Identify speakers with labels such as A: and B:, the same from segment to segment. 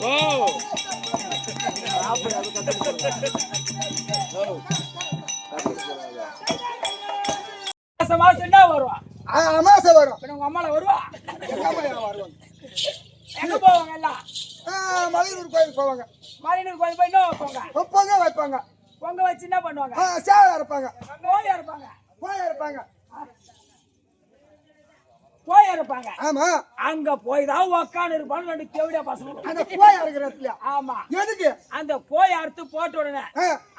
A: ஓ மாசம் என்ன வருவா?
B: அமாசை வரும்.
A: உங்க அம்மால வருவா?
B: வருவாங்க.
A: எங்க போவாங்க எல்லாம்?
B: மலையூர் கோயிலுக்கு போவாங்க.
A: மலையூர் கோயில் போய் என்ன வைப்பாங்க?
B: பொங்க வைப்பாங்க.
A: பொங்க வச்சு என்ன பண்ணுவாங்க?
B: சேவை அறுப்பாங்க.
A: கோழி அறுப்பாங்க.
B: கோழி அறுப்பாங்க.
A: கோழி அறுப்பாங்க.
B: ஆமா.
A: அங்க போய் தான் உக்காந்து இருப்பாங்க ரெண்டு கேவடியா பசங்க.
B: அந்த கோழி அறுக்கிற இடத்துல.
A: ஆமா.
B: எதுக்கு?
A: அந்த கோழி அறுத்து போட்ட உடனே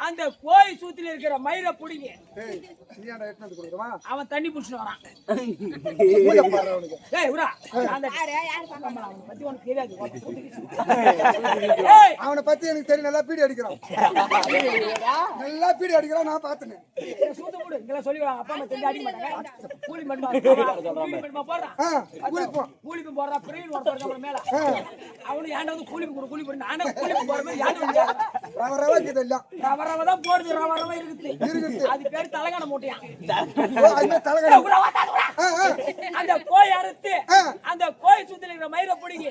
A: அந்த கோழி சூத்தில இருக்கிற மயிரை புடிங்க. அவன் தண்ணி புடிச்சுட்டு வரான். ஏய் உடா. அந்த யாரு பாக்கமா அவனை பத்தி உனக்கு தெரியாது.
B: அவனை பத்தி எனக்கு தெரியும். நல்லா பீடி அடிக்கிறான். நல்லா பீடி அடிக்கிறான். நான் பார்த்தேன்.
A: சூத்த மூடு. இங்கலாம் சொல்லி அப்பா அம்மா தெரிஞ்சு அடிக்க மாட்டாங்க. கூலி மண்மா போடுறான். கூலிக்கு போடுறான். பிரேன் ஓடுறான் மேல. அவனு ஏன்டா வந்து கூலி போடு. நானே கூலிக்கு போற மாதிரி யாரு வந்து
B: ரவரவக்கு இதெல்லாம்.
A: ரவரவ தான் போடுது. ரவரவ இருக்குது. அது பேர் தலகாண மூட்டையா. அந்த கோய் அறுத்து அந்த கோய் சுத்தில இருக்கிற மயிரை பிடிங்க.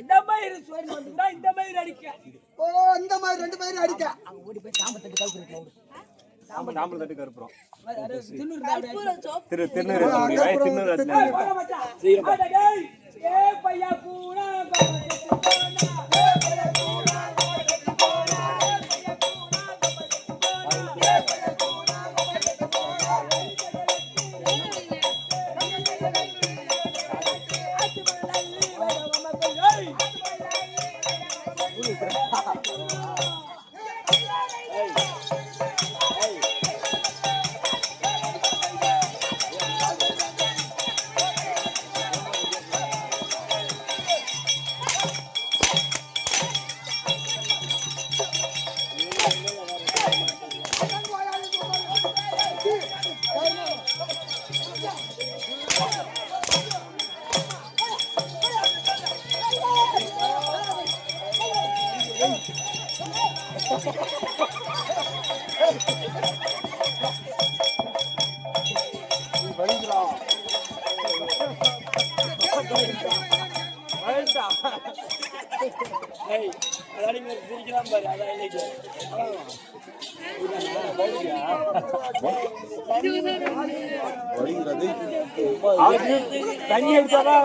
A: இந்த மயிறு சோறு வந்துடா. இந்த மயிறு அடிக்க.
B: ஓ இந்த மாதிரி ரெண்டு மயிறு அடிக்க.
A: அங்க ஓடி போய் சாம்பத்தட்டு கவுக்குறீங்க.
C: சாம்பல் தட்டு கருப்புறோம்.
A: திரு ஏ பையா கூடா
C: தண்ணி எடுத்தாதான்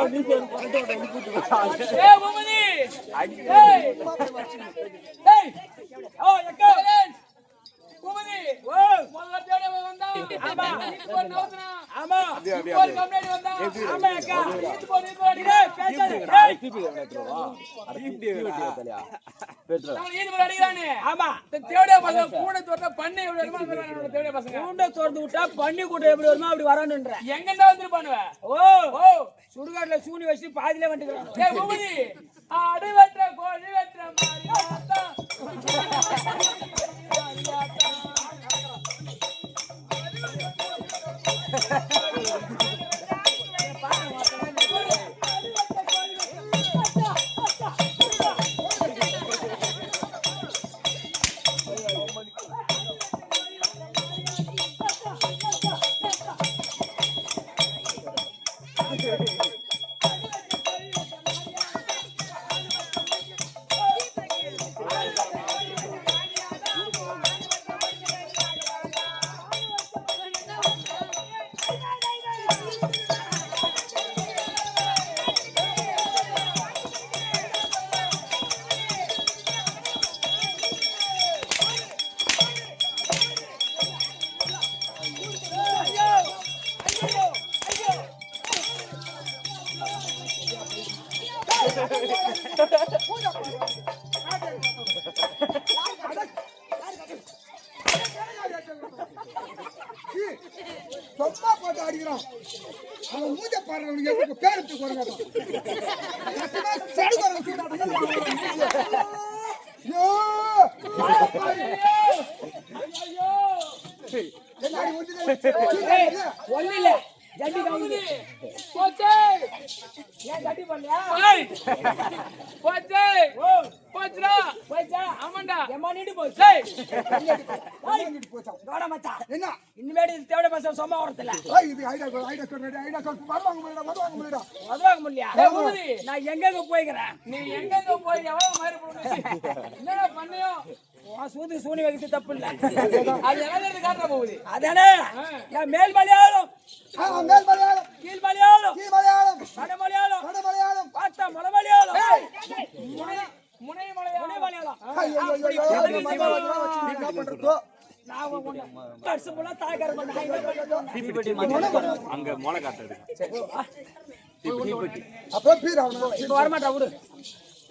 A: பண்ணி கூட்டம் எப்படி வருமா அப்படி வரானுன்ற எங்க வந்துருப்பானுவ. ஓ சுடுகாட்டுல சூனி வச்சு பாதியில வந்துட்டு அடி வெற்ற கோழி வெற்ற
B: சொப்பா போட்டு அடிக்கிறான். அவன் மூஞ்ச பாடுறவனுக்கு பேருக்கு போறாங்க.
A: ஒல்லில ஜட்டி காவுது போச்சே ஏன் ஜட்டி பண்ணலையா போச்சே ஓ போச்சுடா போச்சா ஆமாண்டா எம்மா நீடி போச்சு நீடி போச்சா டோட மச்சான் என்ன இனிமேட்டு தேவையான பசங்க சும்மா வரதில்ல.
B: இது ஐடியா சொல்றேன். ஐடியா சொல்லு. வருவாங்க முடியல.
A: உதவாங்க முடியல. நான் எங்கெங்க போய்க்கிறேன்? நீ எங்கெங்க போய் எவ்வளவு மாதிரி போடுச்சு? என்னடா பண்ணியோ? சூது சூனி வைக்கிறது தப்பு இல்ல. அது எல்லாம் காட்ட போகுது. அதானே நான் மேல் மலையாளம்,
B: மேல் மலையாளம்,
A: கீழ் மலையாளம்,
B: கீழ் மலையாளம்,
A: வட மலையாளம்,
B: வட மலையாளம்,
A: பார்த்தா மலை மலையாளம், முனை மலையாளம், முனை மலையாளம்.
B: என்ன பண்றதோ
A: நான் வருஷம் தாய்க்கார
C: அங்க மொளை காட்டுறது.
B: அப்ப பீர் ஆகணும்.
A: இப்ப வரமாட்டா விடு.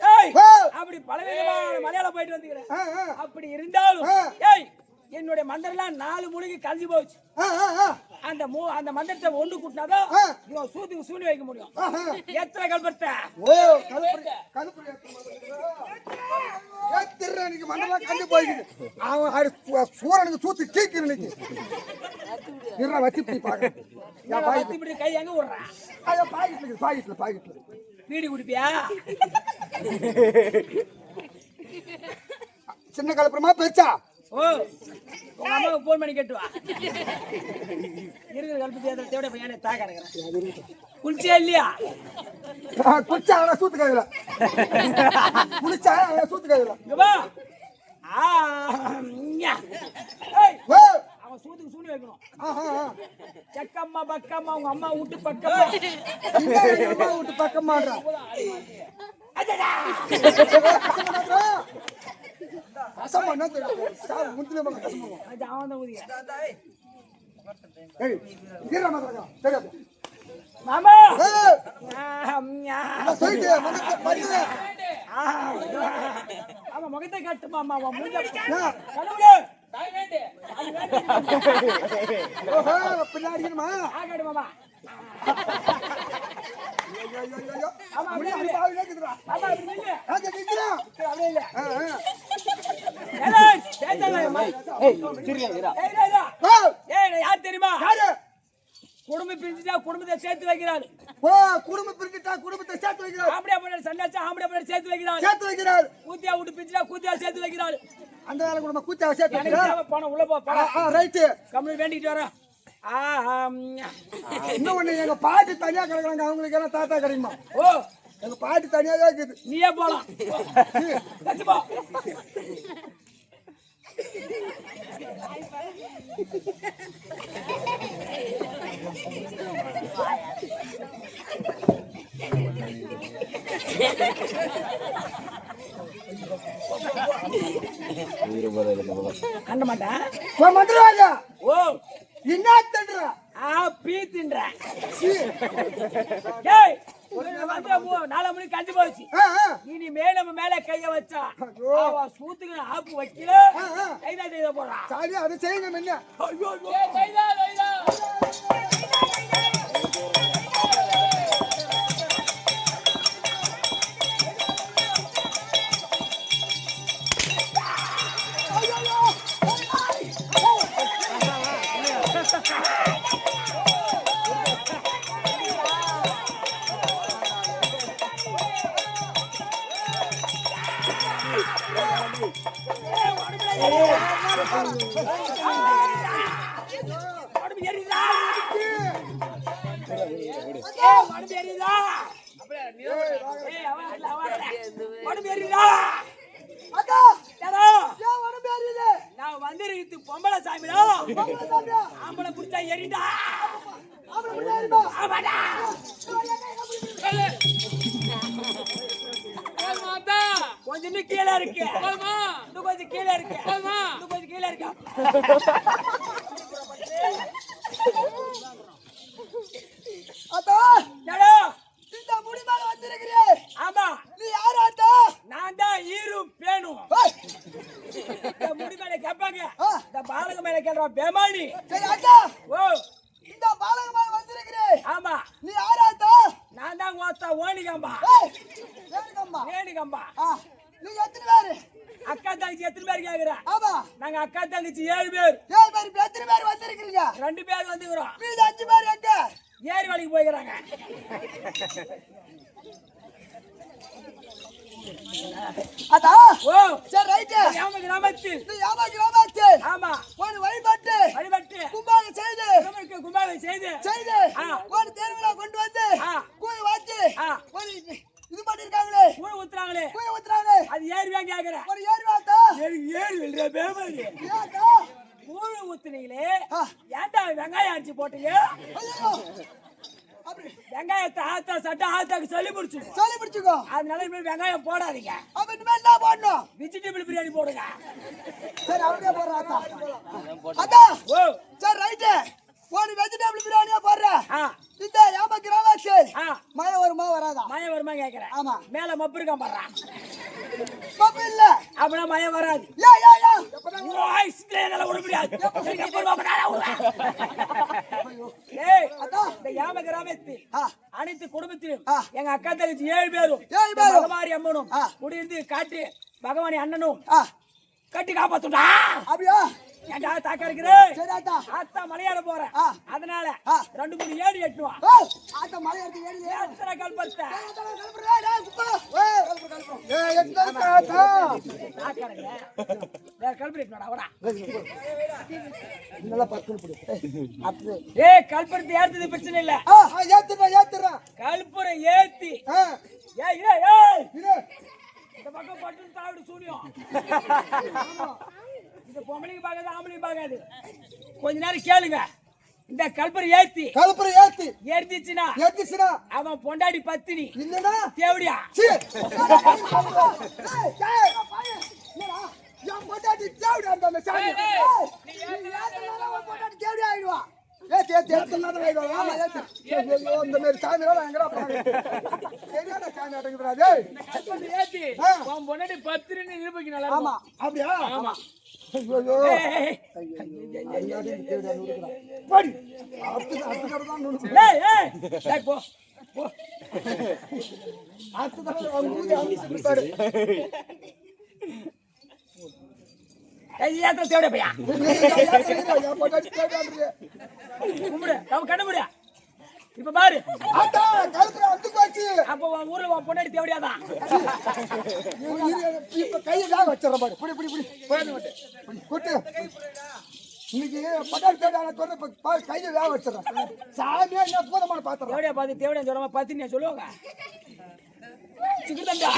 A: ஏய் அப்படி பலவிதமான மலையாளம் போயிட்டு வந்துக்கிறேன். அப்படி இருந்தாலும் ஏய் என்னுடைய மந்திரம் 4 மூலிகை கழிஞ்சு போச்சு. அந்த மந்திரத்தை ஒன்று கூட்டினாதான் இவன் சூத்துக்கு சூனி வைக்க முடியும். எத்தனை கல்பத்த
B: ஏத்திரனுக்கு மண்டலம் கண்டு போயிடுது. அவன் சூரனுக்கு சூத்து கீக்கிற இன்னைக்கு வச்சு
A: பாக்கிறேன். கை எங்க விடுறான்?
B: பாக்கெட்ல
A: பீடி குடிப்பியா?
B: சின்ன கலப்புறமா பெருசா?
A: ஓ உங்க அம்மாவுக்கு போன் பண்ணி கேட்டு வா. இருக்கிற கல்பத்தி தேவையா பையனை தா கிடக்குறேன். குளிச்சியா இல்லையா?
B: குளிச்சா சூத்து கையில குளிச்சா சூத்து கையில
A: அவன் சூத்துக்கு சூனி வைக்கணும். செக்கம்மா பக்கம்மா உங்க அம்மா வீட்டு பக்கம்மா
B: அம்மா வீட்டு பக்கம்மான்றா.
A: மாமா முகத்தை காட்டு மாமா.
B: பின்னாடி மாமா
A: யார் தெரியுமா? குடும்பம் பிரிஞ்சுட்டா குடும்பத்தை சேர்த்து வைக்கிறாள்.
B: குடும்பம் பிரிஞ்சுட்டா குடும்பத்தை சேர்த்து வைக்கிறாள்.
A: ஆம்படியா போய் சண்டாச்சா ஆம்படியா போய் சேர்த்து வைக்கிறாள்.
B: சேர்த்து வைக்கிறாள்.
A: கூத்தியா விட்டு பிரிஞ்சுட்டா கூத்தியா சேர்த்து வைக்கிறாள்.
B: அந்த வேலை குடும்பம் கூத்தியா சேர்த்து வைக்கிறாள்.
A: பணம் உள்ள போ.
B: ரைட்
A: கம்பெனி வேண்டிட்டு வரோம்.
B: இன்னும் ஒண்ணு எங்க பாட்டி தனியா கிடக்குறாங்க. அவங்களுக்கு எல்லாம் தாத்தா கிடைக்குமா?
A: ஓ
B: எங்க பாட்டி தனியாவே இருக்குது.
A: நீயே போலாம். கண்ட மாட்டேன். ஓ
B: என்ன தின்றா?
A: பீ தின்ற. ஏய் 4 மணி கண்டு போச்சு. இனிமே நம்ம மேல கைய வச்சா சூத்துக்கு ஆப்பு வைக்கல. கைதா செய்த போறான்.
B: சரி அதை செய்யுங்க. என்ன நான் வந்திருக்கு பொம்பளை சாமிடா. ஆம்பளை குடிச்சா எரிடா. கொஞ்சம் கீழே இருக்கு. இன்னும் கொஞ்சம் கீழே இருக்கு. இன்னும் கொஞ்சம் கீழே இருக்கா. இந்த முடிமால வந்திருக்கிறேன்.
A: ஆமா
B: நீ யாராத்தா?
A: நான் தான் ஈரும் பேணும். முடிமேல கேட்பாங்க. இந்த பாலக மேல கேட்கற பேமானி.
B: சரி அத்தா.
A: ஓ
B: இந்த பாலக மேல வந்திருக்கிறேன்.
A: ஆமா
B: நீ யாராத்தா?
A: நான் தான் ஓத்தா ஓணிகம்பா. வேணிகம்பா.
B: நீங்க எத்தனை பேரு?
A: அக்கா தங்கச்சி எத்தனை பேர் கேக்குற?
B: ஆமா
A: நாங்க அக்கா தங்கச்சி 7 பேர்.
B: 7 பேர். எத்தனை பேர் வந்திருக்கீங்க?
A: 2 பேர் வந்துக்கிறோம்.
B: மீதி 5 பேர் எங்க?
A: ஏரி வேலைக்கு போய்க்கிறாங்க.
B: அதான்
A: ஓ
B: சரி ரைட்
A: யாம கிராமத்தில்
B: இந்த யாமா கிராமத்தில்
A: ஆமா
B: ஒரு வழிபாட்டு
A: வழிபட்டு
B: கும்பாக செய்து
A: கும்பாவை செய்து
B: செய்து ஒரு தேர்விழா கொண்டு வந்து கூழ் வாச்சி ஒரு இது பண்ணிருக்காங்களே
A: ஊழ ஊத்துறாங்களே
B: கூழ் ஊத்துறாங்க
A: அது ஏறுவா கேக்குற
B: ஒரு ஏர்வாத்தா
A: ஏறு இல்ல பேமாரி
B: ஏதா
A: ஊழ ஊத்துனீங்களே ஏன்டா வெங்காயம் அடிச்சு போட்டீங்க
B: ஐயோ அப்படி
A: வெங்காயத்தை ஆத்தா சட்டை ஆத்தாக்கு சொல்லி முடிச்சு
B: சொல்லி பிடிச்சுக்கோ
A: அதனால இனிமேல் வெங்காயம் போடாதீங்க
B: அப்ப இனிமே என்ன பண்ணணும்
A: வெஜிடபிள் பிரியாணி போடுங்க
B: சரி அப்படியே போடுறாத்தா அதான்
A: ஓ
B: சரி ரைட் ஒரு வெஜிடபிள் பிரியாணியா போடுற
A: ஆ
B: இந்த யாமா கிராமத்தில்
A: ஆ
B: மழை வருமா வராதா
A: மழை வருமா கேக்குறேன்
B: ஆமா
A: மேல மப்பு இருக்கான் பாடுறான்
B: பாப்பா இல்ல
A: அப்படின்னா மழை வராது
B: யா
A: வாய்ஸ் என்னால விட முடியாது ஏய்
B: அதான்
A: இந்த யாம கிராமத்தில் அனைத்து குடும்பத்திலும்
B: ஆ.
A: எங்க அக்கா தங்கச்சி 7 பேரும்
B: 7 பேரும்.
A: பகவாரி அம்மனும்
B: ஆ.
A: குடியிருந்து காட்டு பகவானி அண்ணனும்
B: ஆ
A: கட்டி காப்பாத்துடா
B: அப்படியா
A: ஏன்டா தாக்கா இருக்கிறேன்
B: சரி ஆத்தா
A: ஆத்தா மலையாள போறேன்
B: ஆ.
A: அதனால
B: ஆ.
A: 2-3 ஏடி எட்டுவான்
B: ஏய் ஆத்தா மழை எடுத்து ஏறி
A: எத்தனை கல்பத்த ஏய் கல்புரத்தை ஏத்துது பிரச்சனை இல்ல கல்புரம் ஏத்தி ஏய் ஏய் ஏய் இந்த பக்கம் பட்டு தாவிடு சூனியம் இந்த பொம்பளைக்கு பார்க்காது ஆம்பளைக்கு பார்க்காது கொஞ்ச நேரம் கேளுங்க இந்த கல்புரம் ஏத்தி ஏத்திச்சுனா அவன் பொண்டாடி பத்தினி தேவடியா ஏத்தி உன் பொண்டாடி பத்திரின்னு நிரூபிக்க நல்லா இருக்கும்.
B: அப்படியா
A: ஆமா
B: ஐயோ
A: ஏய் ஏய் ஏய் போ போ ஏய் ஏத்த தேவடியா பையா கும்பிடு அவன் கண்ண முடியா இப்ப பாரு அப்ப உன் ஊர்ல உன் பொண்டாடி தேவடியாதான்
B: கையை வச்சிடற பாரு புடி புடி புடி கொட்டு இன்னைக்கு பட்டால் தேடான கையை வேக வச்சிடறேன் சாமியா என்ன போதமான பாத்திரம்
A: தேவடியா பார்த்து தேவடியா சொல்லுமா பத்தினியா சொல்லுவாங்க சிக்குதண்டா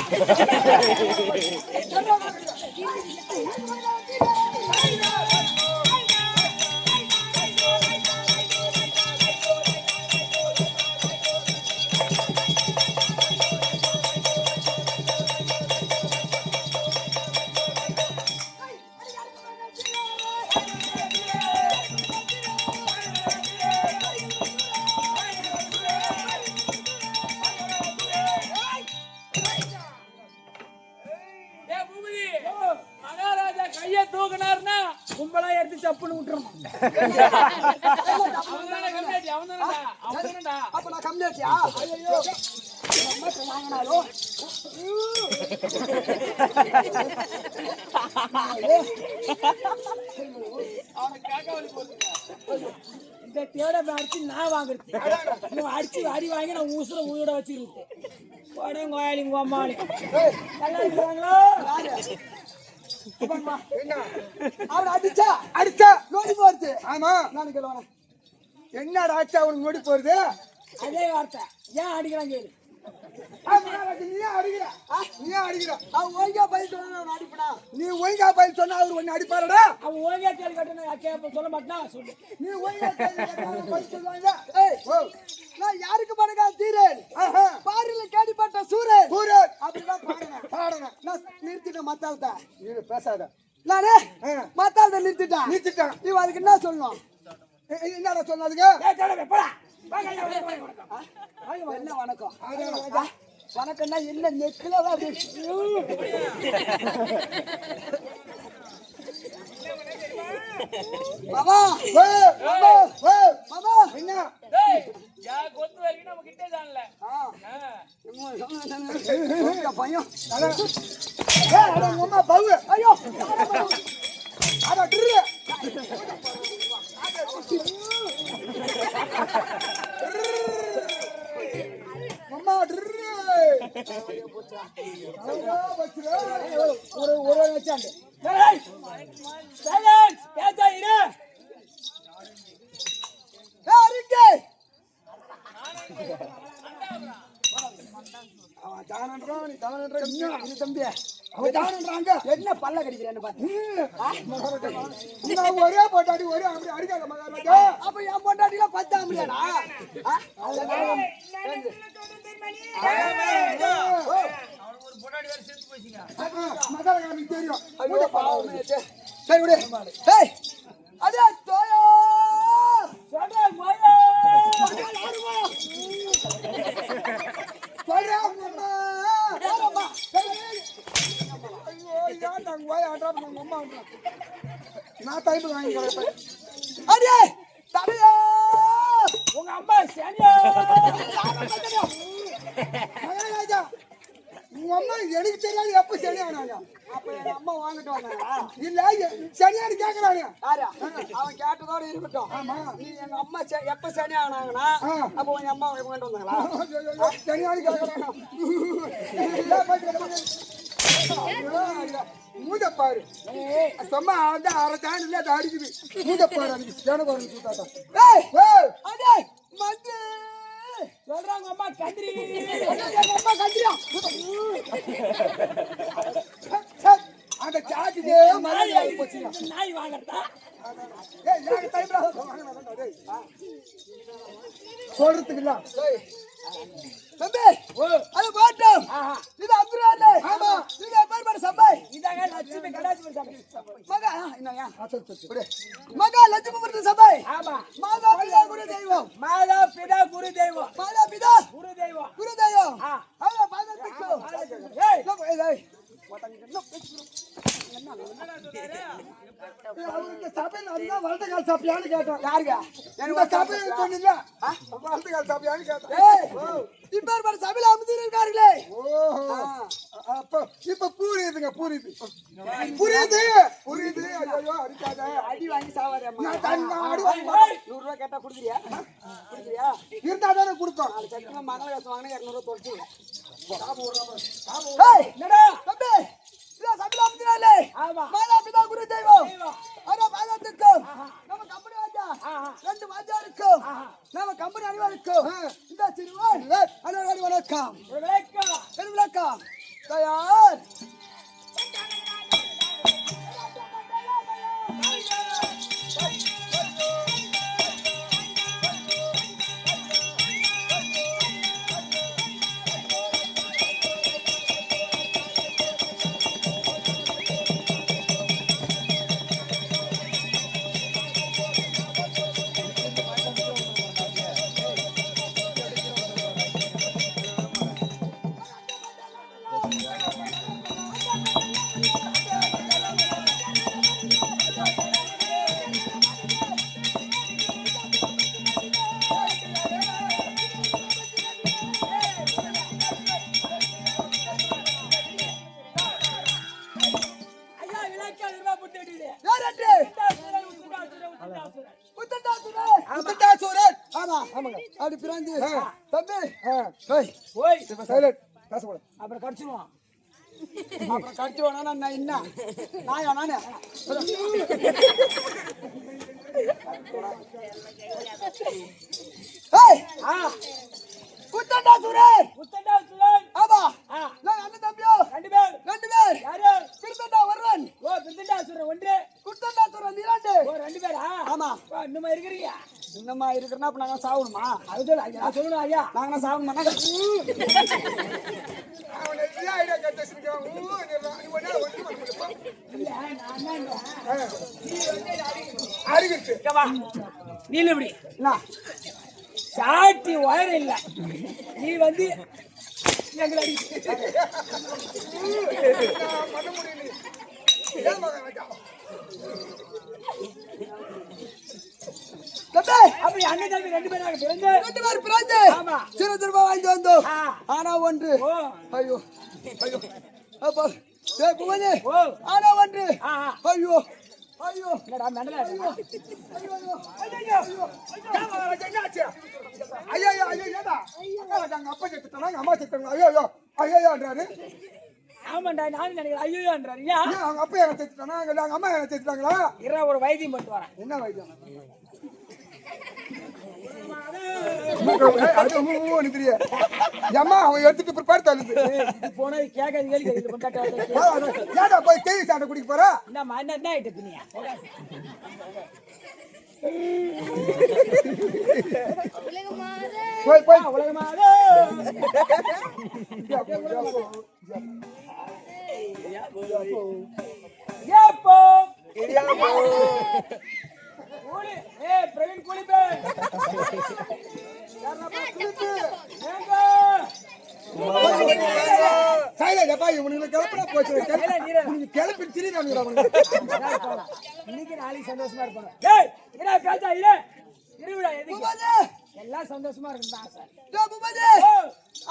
A: மகாராஜா கைய தூக்குனாருன்னா கும்பலா எடுத்து சப்புன்னு விட்டுறணும்
B: அப்ப நான் கம்மியாச்சியா ஐயோ வாங்கினாலும்
A: இந்த தேட அடிச்சு நான் வாங்குறது நீ அடிச்சு அடி வாங்கி நான் ஊசுற உயிரோட வச்சிருக்கேன் கோயாளி கோமாளி நல்லா இருக்கிறாங்களோ
B: அவன் அடிச்சா நோடி போறது ஆமா நான் கேளுவானே என்னடா ஆச்சா அவனுக்கு நோடி போறது
A: அதே வார்த்தை ஏன் அடிக்கிறான் கேளு
B: நீ அடிக்கிற அவன் ஒழுங்கா பதில் சொன்னா அவன் அடிப்படா நீ ஒழுங்கா பதில் சொன்னா அவர் ஒன்னு அடிப்பாரடா
A: அவன் ஒழுங்கா கேள்வி கட்டணும் சொல்ல மாட்டான் சொல்லு
B: நீ ஒழுங்கா பதில் சொல்லுவாங்க நான் யாருக்கு பணக்கா தீரன் பாரில கேடிப்பட்ட சூரன் அப்படிதான் பாடணும் நான் நிறுத்திட்டேன் மத்தால்த நீ பேசாத நானே மத்தால்த நிறுத்திட்டேன் நீ அதுக்கு என்ன சொல்லணும் என்னடா சொன்னதுக்கு என்ன வணக்கம் வணக்கம்னா என்ன நெக்கில மாமா மாமா என்ன பையன் ஐயோ அம்மா ஒரு வச்சாண்டு
A: சைலன்ஸ் பேசா இரு
B: என்ன பல்ல கடிக்கிறேன்னு ஒரே பொட்டாடி ஒரே அப்படி அடிக்காத மகாராஜா அப்ப என் பொட்டாட்டில 10 ஆம்பளையாடா மகாராஜா தெரியும் சரி விடு அதே தோயா
A: சொல்றேன் போயா
B: நான் டைம் வாங்கிக்கிறேன் அடே தலையா
A: உங்க அம்மா சனியா
B: மகாராஜா உங்க அம்மா எனக்கு தெரியாது எப்ப சனியானாங்க அப்ப எங்க அம்மா வாங்கிட்டு வந்தாங்க இல்ல சனியானு கேக்குறாங்க யாரா அவன் கேட்டதோட இருக்கட்டும் ஆமா நீ எங்க அம்மா எப்ப சனியானாங்கன்னா அப்ப உங்க அம்மா வாங்கிட்டு வந்தாங்களா சனியானு கேக்குறாங்க மூஞ்ச பாரு சும்மா வந்து அரை தாண்டில அது அடிக்குது மூஞ்ச பாரு அன்னைக்கு சேனபாரு சூட்டாட்டா அதே மந்து
A: சொல்றாங்க அம்மா கந்திரி
B: அம்மா கந்திரியா அந்த சாட்டிலே மலை போச்சு
A: நாய் வாங்கறதா
B: ஏய் நான் டைம்ல வாங்குறேன் டேய் சொல்றதுக்கு இல்ல தம்பி அது போட்டும் இது அப்துல்லாலே ஆமா இது பேர் சம்பை
A: இதாங்க லட்சுமி கடாச்சி சபை
B: மகா என்னயா மகா லட்சுமி சபை
A: ஆமா
B: மாதா பிதா குரு தெய்வம்
A: மாதா பிதா குரு தெய்வம்
B: மாதா பிதா
A: குரு தெய்வம்
B: குரு தெய்வம் ஆமா மாதா பிதா ஏய் ஏய் அவருக்கு சபையில் அதுதான் வலது கால் சாப்பியான்னு கேட்டோம் யாருங்க எனக்கு சபையில் சொன்னீங்க வலது கால் சாப்பியான்னு கேட்டோம் இப்ப சபையில் அமர்ந்து இருக்காருங்களே அப்ப இப்ப புரியுதுங்க புரியுது புரியுது புரியுது ஐயோ அடிக்காத அடி வாங்கி சாவாதே அடி வாங்கி 100 ரூபாய் கேட்டா குடுக்குறியா குடுக்குறியா இருந்தா தானே கொடுத்தோம் நாலு சத்தியமா மகள காசு வாங்கினா 200 ரூபாய் தொலைச்சு என்னடா தம்பி இதா சபையில் அமர்ந்திராலே
A: ஆமா
B: மாதா பிதா குரு தெய்வம் அட பாதத்துக்கும் நம்ம கம்பெனி வாஜா ரெண்டு வாஜா இருக்கும் நம்ம கம்பெனி அனிவருக்கும் இந்த சிறுவன் அனைவரும் வணக்கம் வணக்கம் தயார் அப்படி பிராந்தி தம்பி அப்புறம் கடிச்சிருவான் அப்புறம் கடிச்சிருவானா நான் என்ன நாயா நானே குத்தண்டா சுரேன் ஆமா நான் அண்ணன் தம்பியோ ரெண்டு பேர் யாரு குத்தண்டா வருவன் ஓ குத்தண்டா சுரேன் ஒன்று குத்தண்டா சுரேன் இரண்டு ஓ ரெண்டு பேரா ஆமா இன்னுமா இருக்கிறீங்க இன்னுமா இருக்கிறனா அப்ப நாங்க சாவணுமா அது சொல்ல ஐயா சொல்லணும் ஐயா நாங்க சாவணுமா அவனை ஐடியா கட்டச்சிருக்கான் இல்ல நான் அறிவித்து
A: நீல இப்படி சாட்டி வயர் இல்ல நீ வந்து எங்களை
B: பண்ண முடியல
A: அப்படி அண்ணன் தம்பி ரெண்டு பேரும்
B: பிறந்து
A: ஆமா
B: சிறு திரும்ப வாங்கி வந்தோம் ஆனா ஒன்று ஐயோ ஐயோ அப்பா புவனே ஆனா ஒன்று ஐயோ ஐயோ
A: என்னடா மெண்டலா
B: ஐயோ ஐயோ ஐயோ ஐயோ ஐயோ ஏடா அங்க அப்பா செத்துட்டாங்க அம்மா செத்துட்டாங்க ஐயோ ஐயோ ஐயோன்றாரு.
A: ஆமாண்டா நானும் நினைக்கிறேன் ஐயோன்றாரு. ஏன்
B: ஏன் அவங்க அப்பா என்ன செத்துட்டானா? அவங்க அம்மா என்ன செத்துட்டாங்களா?
A: இரா ஒரு வைத்தியம் பண்ணிட்டு வரேன்.
B: என்ன வைத்தியம்? அது மூணு தெரியும். அம்மா அவன் எடுத்துட்டு பிற்பாடு தள்ளுது.
A: இது போனா கேட்காது கேள்வி கேட்குது கொண்டாட்ட.
B: ஏடா போய் தேவி சாண்டை குடிக்க போறா?
A: என்னம்மா என்ன ஆயிட்டு நீ?
B: போய் போய்
A: உலகமாவே ஏப்போ கூலி பிரவீன் கூலி பே
B: கிளப்பி திரிதான்
A: இன்னைக்கு நாளைக்கு சந்தோஷமா இருப்பாங்க. ஏய் என்ன பேச்சா இல்ல இருவிடா எதுக்கு எல்லாம் சந்தோஷமா இருக்கும் ஆசை.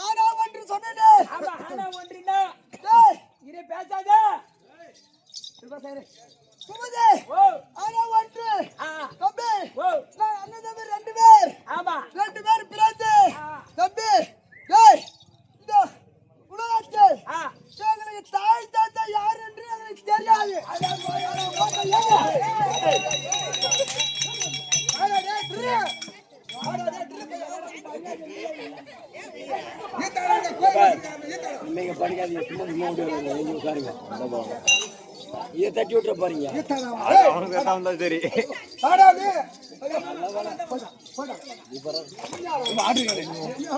B: ஆனா ஒன்று சொன்னேன்.
A: ஆமா ஆனா ஒன்றினா இரு பேசாத
B: சுமதே
A: ஓ
B: ஆனா ஒன்று தம்பி
A: ஓ
B: நான் அண்ணன் தம்பி 2 பேர்.
A: ஆமா
B: 2 பேர் பிறந்து தம்பி ஏய் இந்த உலகத்தில் எங்களுக்கு தாய் தாத்தா யார் என்று எங்களுக்கு தெரியாது.
A: நீங்க படிக்காதீங்க சும்மா உட்காருங்க இதை தட்டி விட்டுற பாருங்க
C: அவனுக்கு தான் சரி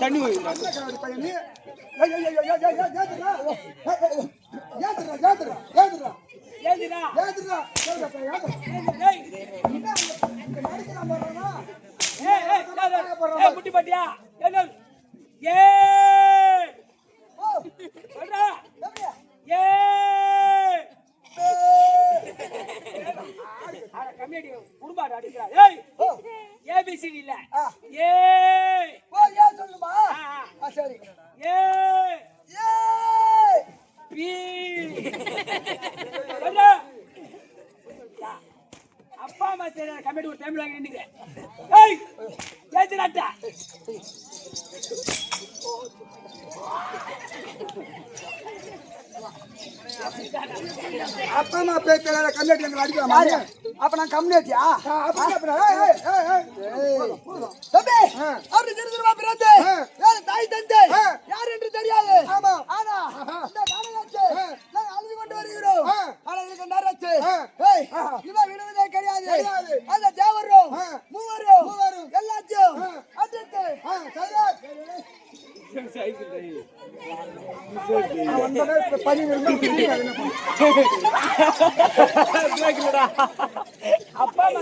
A: தண்ணி முட்டி பாட்டியா ஏ கம்மியாடி குடும்பாடு அடிக்கிறார். ஏய் ஏபிசிடி இல்ல ஏ
B: ஓ ஏ சொல்லுமா? சரி
A: ஏ
B: ஏ
A: பி அப்பா அம்மா சரி கம்மியாடி ஒரு டைம்ல வாங்கி நின்னுங்க. ஏய் ஏஜினாட்டா
B: அப்பா அம்மா பேச்சல கம்யூனிட்டி எங்க அடிக்கலாமா? அப்ப நான் கம்யூனிட்டியா? தம்பி அப்படி திருதுமா பிறந்து யார் தாய் தந்தை யார் என்று தெரியாது. ஆமா ஆனா இந்த காலகட்டத்தை நான் அழுது கொண்டு வருகிறோம். ஆனா இதுக்கு நேரத்து ஏய் இவன் விடுவதே கிடையாது. அந்த தேவரும் மூவரும் எல்லாத்தையும் அடித்து
A: அப்பா அம்மா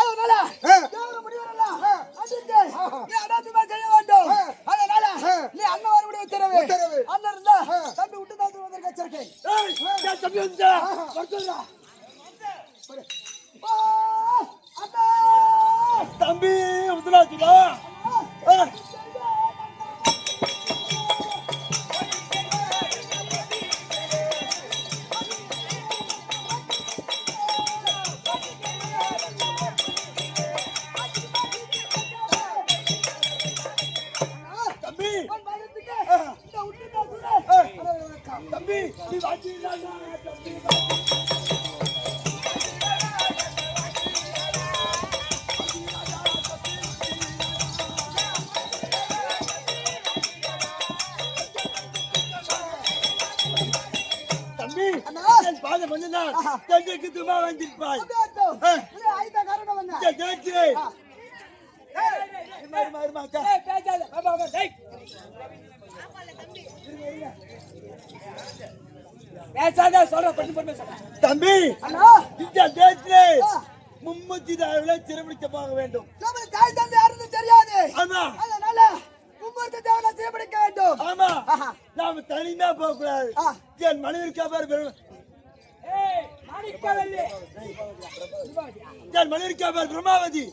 B: அதனால முடிவரல அடித்து நீ அடாத்துமா செய்ய வேண்டும். அதனால நீ அண்ணன் மறுபடியும் உத்தரவு அண்ணன் இருந்தா தம்பி விட்டு தான் வந்திருக்க வச்சிருக்கேன்.
A: தம்பி வந்து தம்பி முதலாச்சுடா தம்பி நீ வாங்கிடா தம்பி தம்பி நான் பாத மன்னனா தங்களுக்கு துமா வந்திருப்பாய்
B: ஐதா காரணம் வந்தா
A: கேட்கிறே மாறு மாச்சா பேசாத பாபா டேய் பேசாத சொல்ற பட்டு பட்டு பேச தம்பி
B: அண்ணா
A: இந்த தேத்திலே மும்மூர்த்தி தேவனை சிறுபிடிக்க போக வேண்டும்.
B: நம்ம தாய் தந்தை யாருன்னு தெரியாது.
A: ஆமா
B: அதனால மும்மூர்த்தி தேவனை சிறுபிடிக்க வேண்டும்.
A: ஆமா நாம தனியா போக கூடாது. என் மனைவிக்கு பேர் ஏய் மாணிக்கவல்லி என் மனைவிக்கு பேர் பிரம்மாவதி.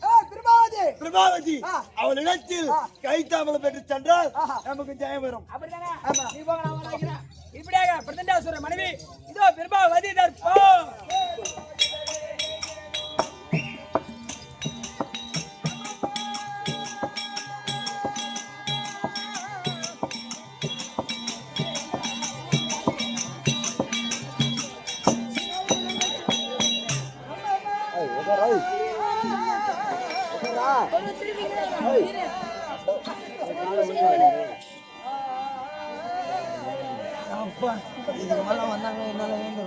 A: பிரம்மாவதி அவள் இடத்தில் கைத்தாமலை பெற்று சென்றால் நமக்கு ஜெயம் வரும். அப்படிதானே நீ போக நான் வரேன். இப்படியாக பிரதண்டாசுர மனைவி இதோ பிரபாவதி தர்ப்பம்.
B: வந்தாங்க என்னால ஏந்து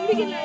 D: Begin.